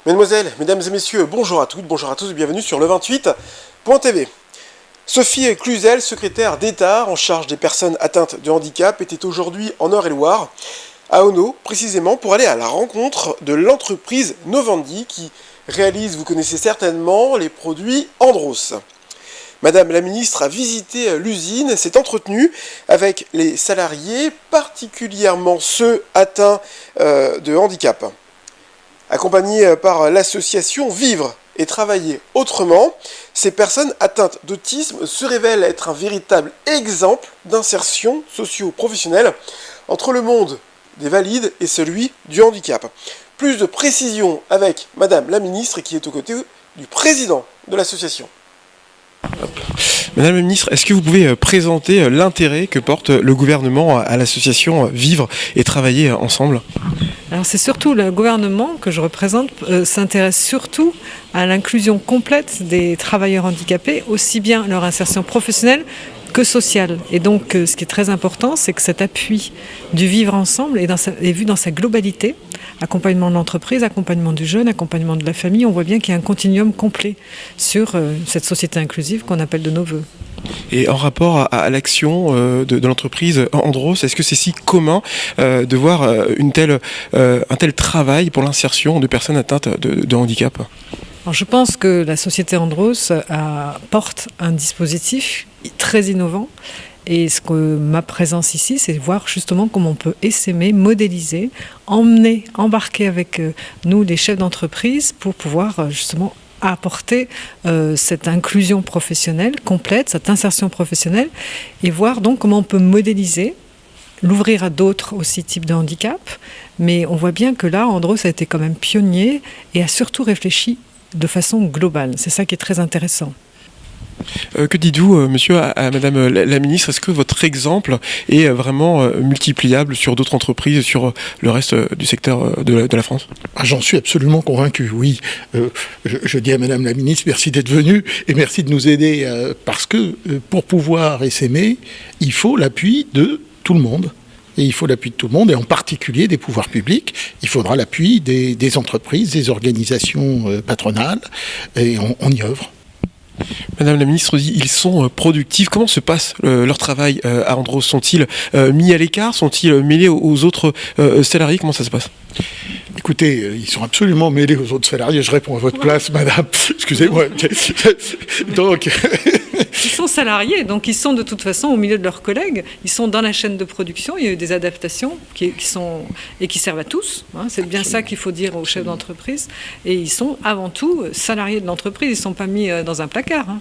Mesdemoiselles, mesdames et messieurs, bonjour à toutes, bonjour à tous et bienvenue sur le28.tv. Sophie Cluzel, secrétaire d'État en charge des personnes atteintes de handicap, était aujourd'hui en Eure-et-Loire, à Auneau, précisément pour aller à la rencontre de l'entreprise Novandi qui réalise, vous connaissez certainement, les produits Andros. Madame la ministre a visité l'usine, s'est entretenue avec les salariés, particulièrement ceux atteints de handicap. Accompagnée par l'association Vivre et Travailler Autrement, ces personnes atteintes d'autisme se révèlent être un véritable exemple d'insertion socio-professionnelle entre le monde des valides et celui du handicap. Plus de précisions avec Madame la ministre qui est aux côtés du président de l'association. Madame la ministre, est-ce que vous pouvez présenter l'intérêt que porte le gouvernement à l'association Vivre et Travailler Ensemble ? Alors c'est surtout le gouvernement que je représente s'intéresse surtout à l'inclusion complète des travailleurs handicapés, aussi bien leur insertion professionnelle que sociale. Et donc ce qui est très important, c'est que cet appui du vivre ensemble est vu dans sa globalité. Accompagnement de l'entreprise, accompagnement du jeune, accompagnement de la famille. On voit bien qu'il y a un continuum complet sur cette société inclusive qu'on appelle de nos voeux. Et en rapport à l'action de l'entreprise Andros, est-ce que c'est si commun de voir un tel travail pour l'insertion de personnes atteintes de handicap ? Alors je pense que la société Andros porte un dispositif très innovant. Et ce que ma présence ici, c'est voir justement comment on peut essaimer, modéliser, embarquer avec nous les chefs d'entreprise pour pouvoir justement apporter cette inclusion professionnelle complète, cette insertion professionnelle, et voir donc comment on peut modéliser, l'ouvrir à d'autres aussi types de handicap. Mais on voit bien que là, Andros a été quand même pionnier et a surtout réfléchi de façon globale. C'est ça qui est très intéressant. Que dites-vous, monsieur, à madame la ministre ? Est-ce que votre exemple est vraiment multipliable sur d'autres entreprises et sur le reste du secteur de la France ? J'en suis absolument convaincu, oui. Je dis à madame la ministre, merci d'être venue et merci de nous aider parce que pour pouvoir essaimer, il faut l'appui de tout le monde. Et il faut l'appui de tout le monde, et en particulier des pouvoirs publics. Il faudra l'appui des entreprises, des organisations patronales, et on y œuvre. Madame la ministre dit ils sont productifs. Comment se passe leur travail à Andros ? Sont-ils mis à l'écart ? Sont-ils mêlés aux autres salariés ? Comment ça se passe ? Écoutez, ils sont absolument mêlés aux autres salariés. Je réponds à votre place, madame. Excusez-moi. Donc... Ils sont salariés, donc ils sont de toute façon au milieu de leurs collègues. Ils sont dans la chaîne de production. Il y a eu des adaptations qui servent à tous. Hein. C'est bien ça qu'il faut dire aux chefs d'entreprise. Et ils sont avant tout salariés de l'entreprise. Ils ne sont pas mis dans un placard. Hein.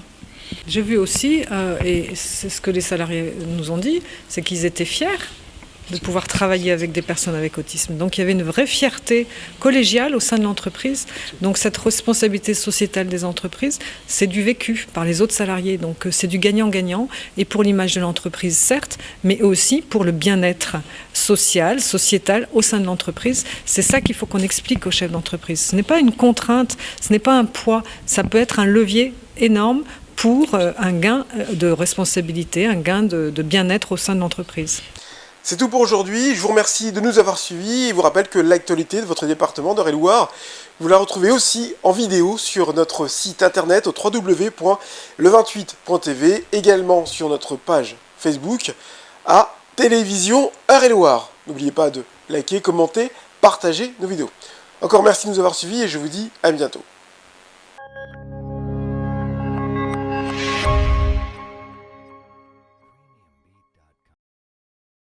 J'ai vu aussi, et c'est ce que les salariés nous ont dit, c'est qu'ils étaient fiers de pouvoir travailler avec des personnes avec autisme. Donc il y avait une vraie fierté collégiale au sein de l'entreprise. Donc cette responsabilité sociétale des entreprises, c'est du vécu par les autres salariés. Donc c'est du gagnant-gagnant, et pour l'image de l'entreprise, certes, mais aussi pour le bien-être social, sociétal au sein de l'entreprise. C'est ça qu'il faut qu'on explique aux chefs d'entreprise. Ce n'est pas une contrainte, ce n'est pas un poids, ça peut être un levier énorme pour un gain de responsabilité, un gain de bien-être au sein de l'entreprise. C'est tout pour aujourd'hui, je vous remercie de nous avoir suivis et vous rappelle que l'actualité de votre département d'Eure-et-Loire, vous la retrouvez aussi en vidéo sur notre site internet au www.le28.tv, également sur notre page Facebook à Télévision Eure-et-Loire. N'oubliez pas de liker, commenter, partager nos vidéos. Encore merci de nous avoir suivis et je vous dis à bientôt.